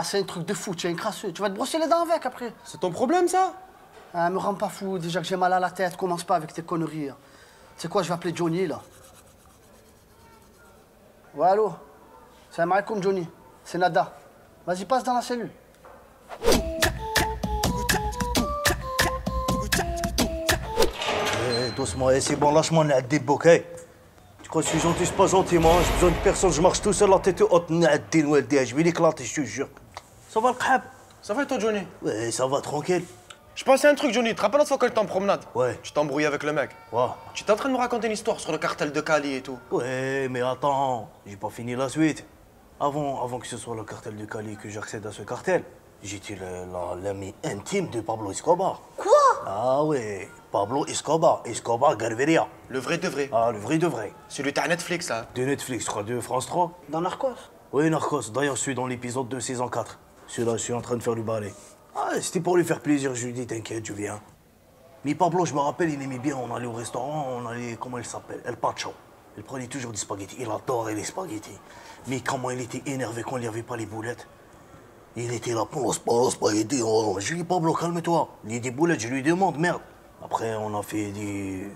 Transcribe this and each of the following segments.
Ah, c'est un truc de fou, tu es un crasseux. Tu vas te brosser les dents avec après. C'est ton problème, ça? Ah, me rends pas fou, déjà que j'ai mal à la tête, commence pas avec tes conneries. Hein. C'est quoi, je vais appeler Johnny, là. Ouais, allô? Salam alaikum, Johnny. C'est Nada. Vas-y, passe dans la cellule. Doucement, c'est bon, lâche-moi, Naadil, ok? Tu crois que je suis gentil, je suis pas gentil, moi. J'ai besoin de personne, je marche tout seul, la tête haute, Naadil, Waldia. Je vais l'éclater, je te jure. Ça va le khab? Ça va et toi, Johnny? Ouais, ça va, tranquille. Je pensais à un truc, Johnny. Tu te rappelles la fois quand j'étais en promenade? Ouais. Tu t'es embrouillé avec le mec. Ouais. Tu étais en train de me raconter une histoire sur le cartel de Cali et tout. Ouais, mais attends, j'ai pas fini la suite. Avant que ce soit le cartel de Cali que j'accède à ce cartel, j'étais l'ami intime de Pablo Escobar. Quoi? Ah ouais, Pablo Escobar, Escobar Garveria. Le vrai de vrai. Ah, le vrai de vrai. Celui de Netflix, là. De Netflix, je crois, de France 3. Dans Narcos? Oui, Narcos. D'ailleurs, je suis dans l'épisode de saison 4. Celui-là, je suis en train de faire le balai. Ah, c'était pour lui faire plaisir. Je lui dis, t'inquiète, je viens. Mais Pablo, je me rappelle, il aimait bien. On allait au restaurant, on allait, comment il s'appelle? El Pacho. Il prenait toujours des spaghettis. Il adorait les spaghettis. Mais comment il était énervé quand il n'y avait pas les boulettes. Il était là, pour le spaghetti. Oh, je lui dis, Pablo, calme-toi. Il y a des boulettes, je lui demande, merde. Après, on a fait des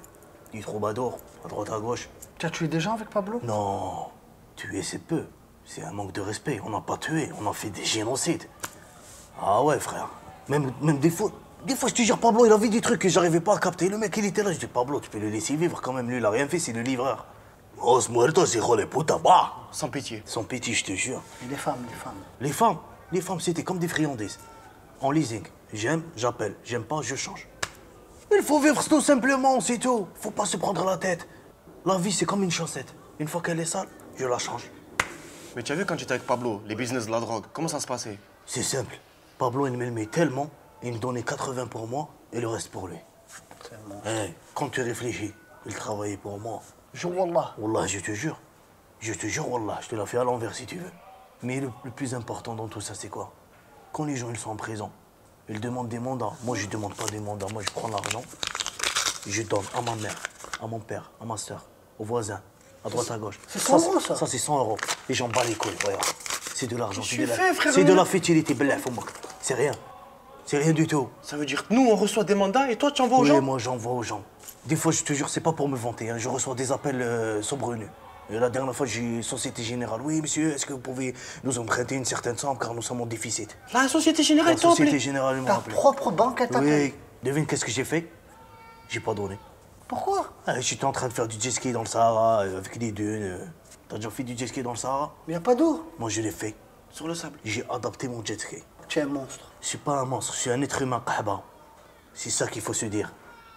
troubadours, à droite, à gauche. Tu as tué des gens avec Pablo? Non, tuer c'est peu. C'est un manque de respect. On n'a pas tué, on a fait des génocides. Ah ouais, frère. Même des fois, je te jure, Pablo, il avait des trucs que j'arrivais pas à capter. Le mec, il était là. Je dis, Pablo, tu peux le laisser vivre quand même. Lui, il a rien fait, c'est le livreur. Os muertos, hijo de puta, bah. Sans pitié. Sans pitié, je te jure. Et les femmes? Les femmes, c'était comme des friandises. En leasing. J'aime, j'appelle. J'aime pas, je change. Il faut vivre tout simplement, c'est tout. Faut pas se prendre la tête. La vie, c'est comme une chaussette. Une fois qu'elle est sale, je la change. Mais tu as vu quand j'étais avec Pablo, les business de la drogue, comment ça se passait? C'est simple. Pablo, il m'aimait tellement, il me donnait 80 pour moi et le reste pour lui. Hey, quand tu réfléchis, il travaillait pour moi. Jure Wallah. Wallah, je te jure. Je te jure, Wallah, je te la fais à l'envers si tu veux. Mais le plus important dans tout ça, c'est quoi? Quand les gens ils sont en prison, ils demandent des mandats. Moi, je ne demande pas des mandats. Moi, je prends l'argent, je donne à ma mère, à mon père, à ma soeur, aux voisins, à droite, à gauche. C'est 100 euros, ça? Ça, c'est 100 euros. Et j'en bats les couilles, regarde. C'est de l'argent. Frère. C'est de la fétilité, belaf, c'est rien. C'est rien du tout. Ça veut dire que nous, on reçoit des mandats et toi, tu envoies aux Oui, gens? moi, j'envoie aux gens. Des fois, je te jure, c'est pas pour me vanter. Hein. Je reçois des appels saugrenus. Et la dernière fois, j'ai Société Générale. Oui, monsieur, est-ce que vous pouvez nous emprunter une certaine somme car nous sommes en déficit? La Société Générale La t'a appelé? Société Générale m'a Ta appelé. propre banque, elle t'appelle? Oui. Devine qu'est-ce que j'ai fait? J'ai pas donné. Pourquoi? J'étais en train de faire du jet ski dans le Sahara avec des dunes. T'as déjà fait du jet ski dans le Sahara? Mais y a pas d'eau. Moi, je l'ai fait. Sur le sable. J'ai adapté mon jet ski. Tu es un monstre. Je suis pas un monstre, je suis un être humain, Kahba. C'est ça qu'il faut se dire.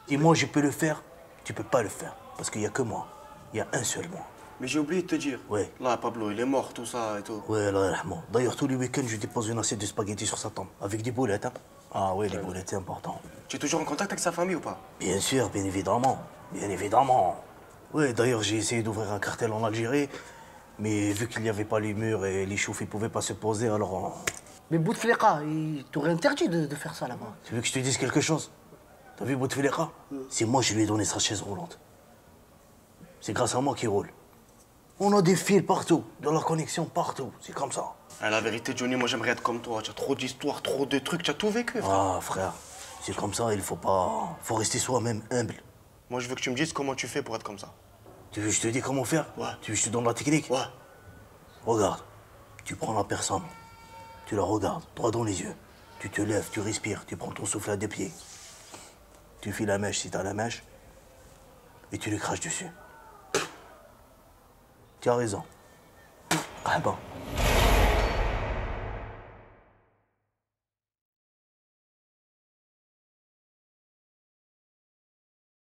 Et moi, je peux le faire, tu peux pas le faire. Parce qu'il y a que moi. Il y a un seul moi. Mais j'ai oublié de te dire. Ouais. Là, Pablo, il est mort, tout ça et tout. Ouais, là, rahman. D'ailleurs, tous les week-ends, je dépose une assiette de spaghettis sur sa tombe. Avec des boulettes, hein. Ah ouais, les boulettes, c'est important. Tu es toujours en contact avec sa famille ou pas? Bien sûr, bien évidemment. Bien évidemment. Ouais, d'ailleurs, j'ai essayé d'ouvrir un cartel en Algérie. Mais vu qu'il n'y avait pas les murs et les chauffes, ils pouvaient pas se poser, alors... Mais Bouteflika, il t'aurait interdit de faire ça là-bas. Tu veux que je te dise quelque chose? T'as vu Bouteflika? C'est moi qui lui ai donné sa chaise roulante. C'est grâce à moi qu'il roule. On a des fils partout, de la connexion partout. C'est comme ça. Ah, la vérité, Johnny, moi j'aimerais être comme toi. Tu as trop d'histoires, trop de trucs, tu as tout vécu, frère. Ah, frère, c'est comme ça, il faut pas... faut rester soi-même humble. Moi, je veux que tu me dises comment tu fais pour être comme ça. Tu veux que je te dise comment faire? Ouais. Tu veux que je te donne la technique? Ouais. Regarde, tu prends la personne, tu la regardes droit dans les yeux. Tu te lèves, tu respires, tu prends ton souffle à deux pieds. Tu files la mèche si t'as la mèche. Et tu lui craches dessus. Tu as raison. Ah bon.